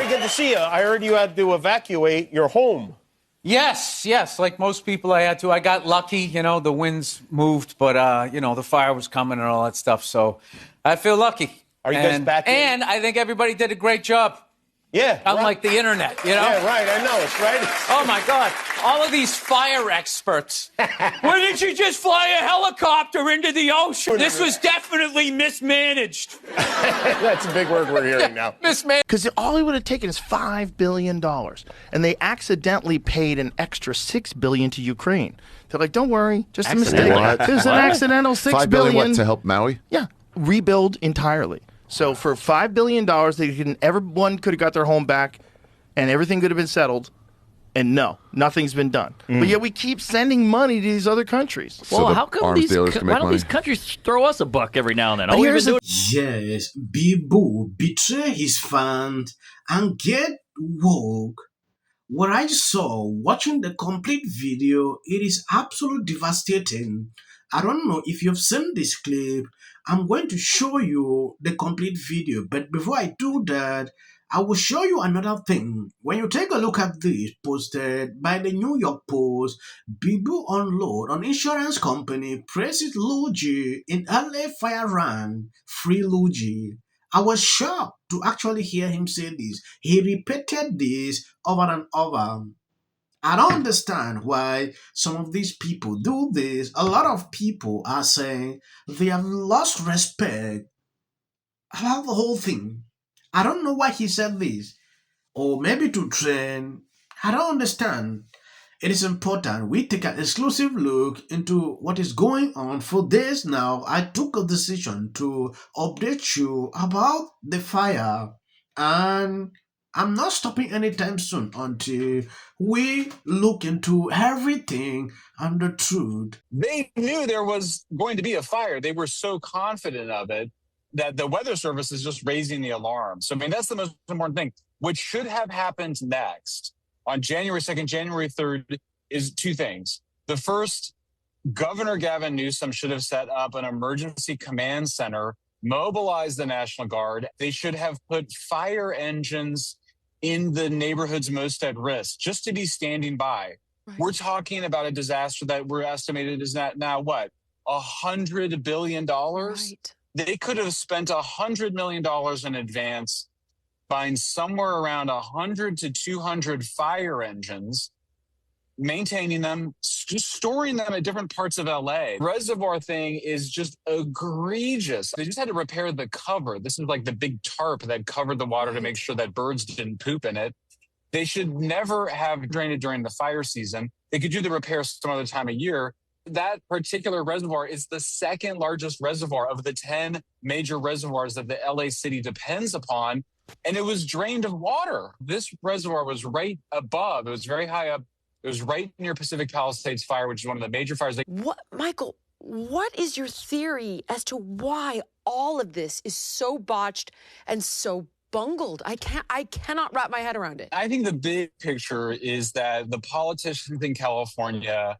Very good to see you. I heard you had to evacuate your home. Yes. Like most people, I had to. I got lucky, the winds moved, but, the fire was coming and all that stuff. So I feel lucky. Are you guys back in? And I think everybody did a great job. Yeah. Unlike the internet, Yeah, right. I know. It's right. Oh, my God. All of these fire experts. Why didn't you just fly a helicopter into the ocean? This was definitely mismanaged. That's a big word we're hearing now. Mismanaged. Because all it would have taken is $5 billion. And they accidentally paid an extra $6 billion to Ukraine. They're like, don't worry, just a mistake. There's an accidental $6 billion. What, to help Maui? Yeah, rebuild entirely. So for $5 billion, everyone could have got their home back and everything could have been settled. And no, nothing's been done. But yet we keep sending money to these other countries. Well, how come why don't these countries throw us a buck every now and then? Yes, Bibu betray his fans and get woke. What I saw watching the complete video, it is absolutely devastating. I don't know if you've seen this clip. I'm going to show you the complete video, but before I do that, I will show you another thing. When you take a look at this posted by the New York Post, Bibu unload on insurance company praises Luigi in LA fire run, free Luigi. I was shocked to actually hear him say this. He repeated this over and over. I don't understand why some of these people do this. A lot of people are saying they have lost respect about the whole thing. I don't know why he said this. Or maybe to train. I don't understand. It is important we take an exclusive look into what is going on. For this now, I took a decision to update you about the fire. And I'm not stopping anytime soon until we look into everything and the truth. They knew there was going to be a fire. They were so confident of it that the Weather Service is just raising the alarm. So, that's the most important thing. What should have happened next on January 2nd, January 3rd is two things. The first, Governor Gavin Newsom should have set up an emergency command center, mobilized the National Guard. They should have put fire engines in the neighborhoods most at risk, just to be standing by. Right. We're talking about a disaster that we're estimated is now what? $100 billion? Right. They could have spent $100 million in advance, buying somewhere around 100 to 200 fire engines, maintaining them, just storing them at different parts of LA. Reservoir thing is just egregious. They just had to repair the cover. This is like the big tarp that covered the water to make sure that birds didn't poop in it. They should never have drained it during the fire season. They could do the repair some other time of year. That particular reservoir is the second largest reservoir of the 10 major reservoirs that the LA city depends upon. And it was drained of water. This reservoir was right above. It was very high up. It was right near Pacific Palisades Fire, which is one of the major fires. What, Michael, what is your theory as to why all of this is so botched and so bungled? I cannot wrap my head around it. I think the big picture is that the politicians in California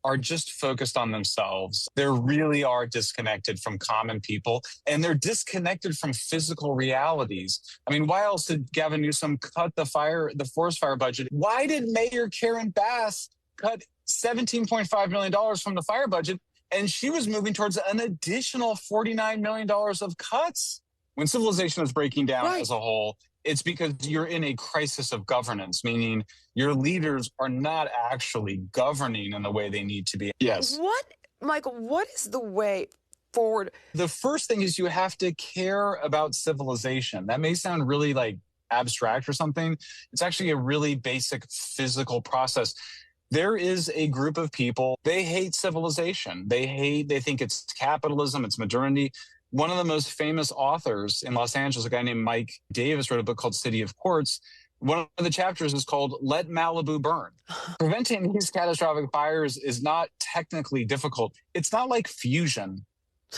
are just focused on themselves. They really are disconnected from common people, and they're disconnected from physical realities. Why else did Gavin Newsom cut the forest fire budget? Why did Mayor Karen Bass cut $17.5 million from the fire budget, and she was moving towards an additional $49 million of cuts? When civilization is breaking down as a whole, it's because you're in a crisis of governance, meaning your leaders are not actually governing in the way they need to be. Yes. Michael, what is the way forward? The first thing is you have to care about civilization. That may sound really abstract or something. It's actually a really basic physical process. There is a group of people, they hate civilization. They think it's capitalism, it's modernity. One of the most famous authors in Los Angeles, a guy named Mike Davis, wrote a book called City of Quartz. One of the chapters is called Let Malibu Burn. Preventing these catastrophic fires is not technically difficult. It's not like fusion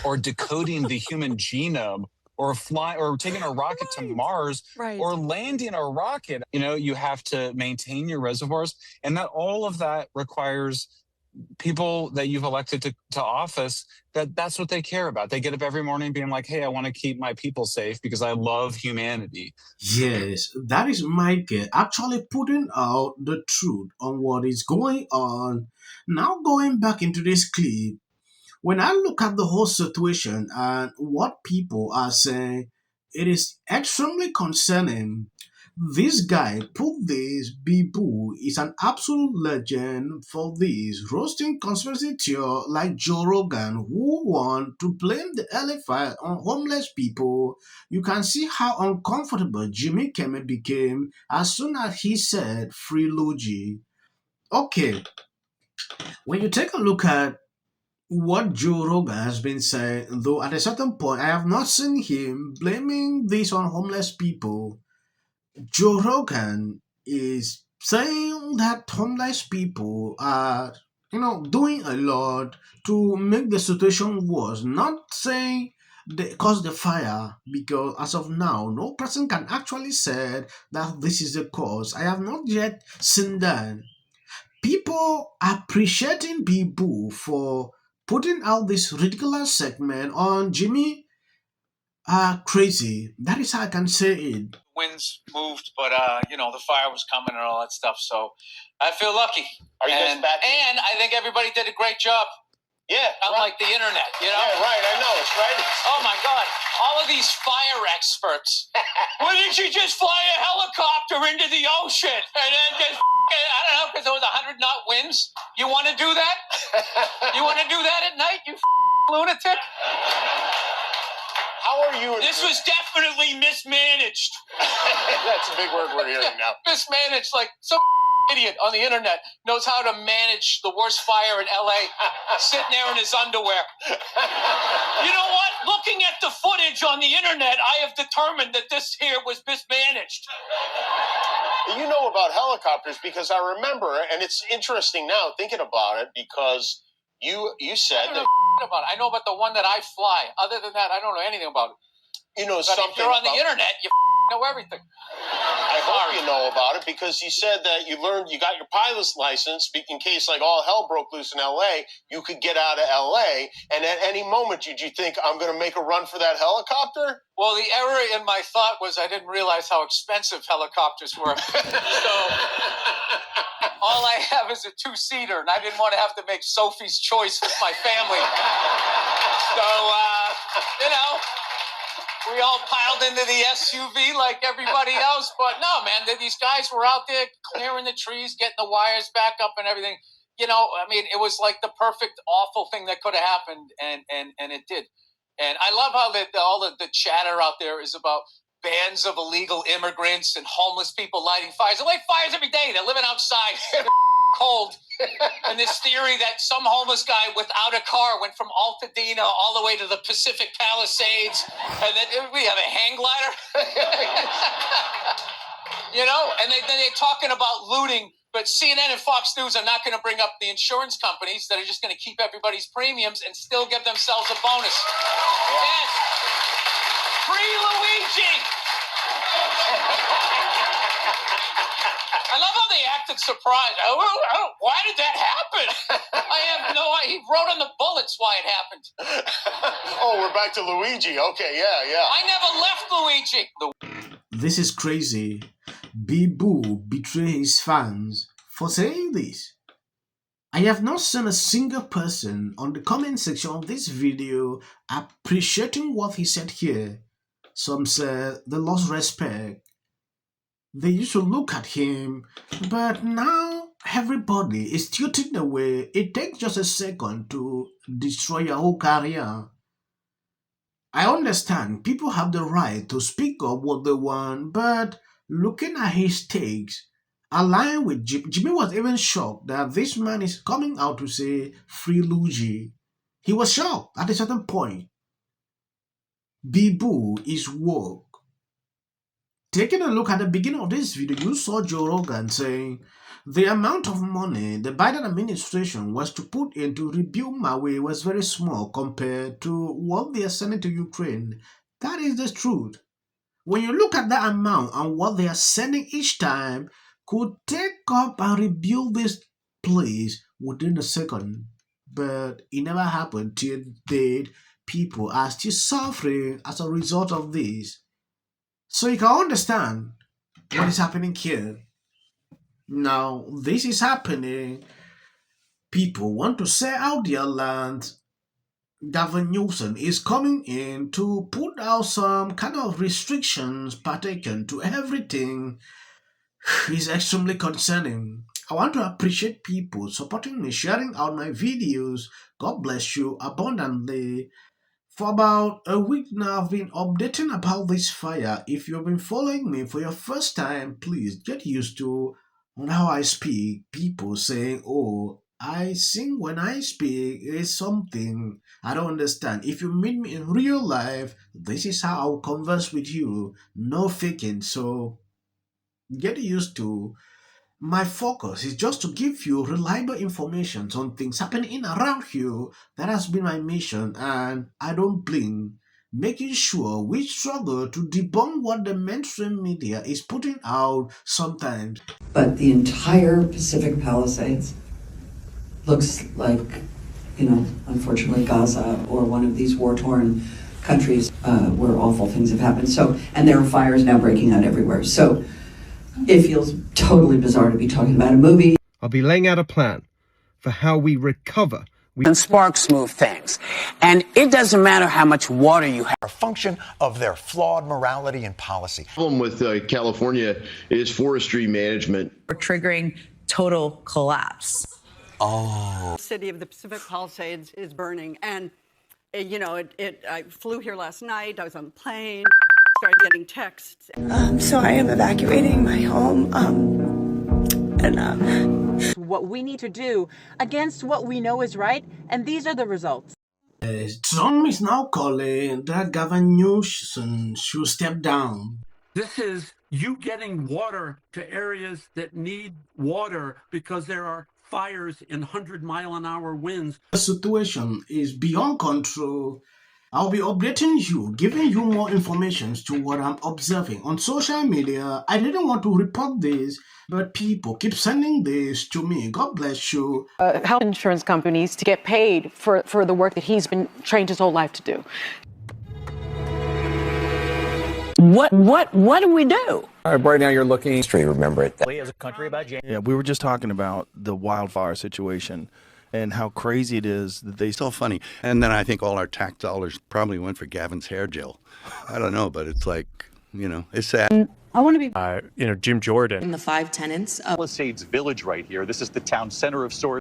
or decoding the human genome or taking a rocket to Mars or landing a rocket. You have to maintain your reservoirs, and that all of that requires people that you've elected to office, that's what they care about. They get up every morning being like, hey, I want to keep my people safe because I love humanity. Yes, that is Michael actually putting out the truth on what is going on. Now, going back into this clip, when I look at the whole situation and what people are saying, it is extremely concerning. This guy put this Bibu is an absolute legend for this roasting conspiracy theory like Joe Rogan who want to blame the LFI on homeless people. You can see how uncomfortable Jimmy Kimmel became as soon as he said free Luigi. Okay, when you take a look at what Joe Rogan has been saying, though at a certain point I have not seen him blaming this on homeless people. Joe Rogan is saying that homeless people are, doing a lot to make the situation worse. Not saying they caused the fire, because as of now, no person can actually say that this is the cause. I have not yet seen that. People appreciating people for putting out this ridiculous segment on Jimmy are crazy. That is how I can say it. Winds moved, but the fire was coming and all that stuff. So I feel lucky. Are you guys back? And I think everybody did a great job. Yeah. Unlike the internet, Yeah, right. I know. It's right. Oh my God! All of these fire experts. Why didn't you just fly a helicopter into the ocean and then just? I don't know, because there was 100-knot winds. You want to do that? You want to do that at night? You lunatic. How are you? This was definitely mismanaged. That's a big word we're hearing now. Mismanaged, like some idiot on the internet knows how to manage the worst fire in LA, sitting there in his underwear. You know what? Looking at the footage on the internet, I have determined that this here was mismanaged. You know about helicopters because I remember, and it's interesting now thinking about it because you said that. About it. I know about the one that I fly. Other than that, I don't know anything about it. You know but something. If you're on the internet, you know everything. I hope you know about it because you said that you got your pilot's license in case like all hell broke loose in LA, you could get out of LA. And at any moment, did you think I'm going to make a run for that helicopter? Well, the error in my thought was I didn't realize how expensive helicopters were. So all I have is a 2-seater, and I didn't want to have to make Sophie's choice with my family. So, we all piled into the SUV like everybody else. But no, man, these guys were out there clearing the trees, getting the wires back up and everything. It was like the perfect, awful thing that could have happened, and it did. And I love how all the chatter out there is about bands of illegal immigrants and homeless people lighting fires. They light fires every day. They're living outside. They're cold. And this theory that some homeless guy without a car went from Altadena all the way to the Pacific Palisades, and then we have a hang glider. And they're talking about looting. But CNN and Fox News are not going to bring up the insurance companies that are just going to keep everybody's premiums and still give themselves a bonus. Yes. Free Luigi. I love how they acted surprised. Why did that happen? I have no idea. He wrote on the bullets why it happened. Oh, we're back to Luigi. Okay, yeah. I never left Luigi. This is crazy. Bibu betrays his fans for saying this. I have not seen a single person on the comment section of this video appreciating what he said here. Some said they lost respect. They used to look at him, but now everybody is tilting away. It takes just a second to destroy your whole career. I understand people have the right to speak up what they want, but looking at his takes, aligned with Jimmy was even shocked that this man is coming out to say free Luigi. He was shocked at a certain point. Bibu is woke. Taking a look at the beginning of this video, you saw Joe Rogan saying the amount of money the Biden administration was to put in to rebuild Maui was very small compared to what they are sending to Ukraine. That is the truth. When you look at that amount and what they are sending each time could take up and rebuild this place within a second. But it never happened till date. People are still suffering as a result of this. So you can understand what is happening here. Now, this is happening. People want to sell out their land. Gavin Newsom is coming in to put out some kind of restrictions pertaining to everything. It's extremely concerning. I want to appreciate people supporting me, sharing out my videos. God bless you abundantly. For about a week now, I've been updating about this fire. If you've been following me for your first time, please get used to on how I speak. People saying, "Oh, I sing when I speak" is something I don't understand. If you meet me in real life, this is how I'll converse with you. No faking. So get used to my focus is just to give you reliable information on things happening around you. That has been my mission, and I don't blink. Making sure we struggle to debunk what the mainstream media is putting out sometimes. But the entire Pacific Palisades looks like, unfortunately, Gaza or one of these war-torn countries where awful things have happened. So, and there are fires now breaking out everywhere. So it feels totally bizarre to be talking about a movie. I'll be laying out a plan for how we recover. And sparks move things. And it doesn't matter how much water you have. A function of their flawed morality and policy. The problem with California is forestry management. We're triggering total collapse. The city of the Pacific Palisades is burning. And, I flew here last night. I was on the plane, started getting texts. So I am evacuating my home. What we need to do against what we know is right, and these are the results. Trump is now calling that Gavin Newsom should step down. This is you getting water to areas that need water because there are fires in 100-mile-an-hour winds. The situation is beyond control. I'll be updating you, giving you more information to what I'm observing on social media. I didn't want to report this, but people keep sending this to me. God bless you. Health insurance companies to get paid for the work that he's been trained his whole life to do. What do we do? Right now you're looking history, remember it. As a country about yeah, we were just talking about the wildfire situation and how crazy it is that they still funny. And then I think all our tax dollars probably went for Gavin's hair gel. I don't know, but it's like, it's sad. I want to be Jim Jordan. In the 5 tenants of Palisades Village right here. This is the town center of sorts.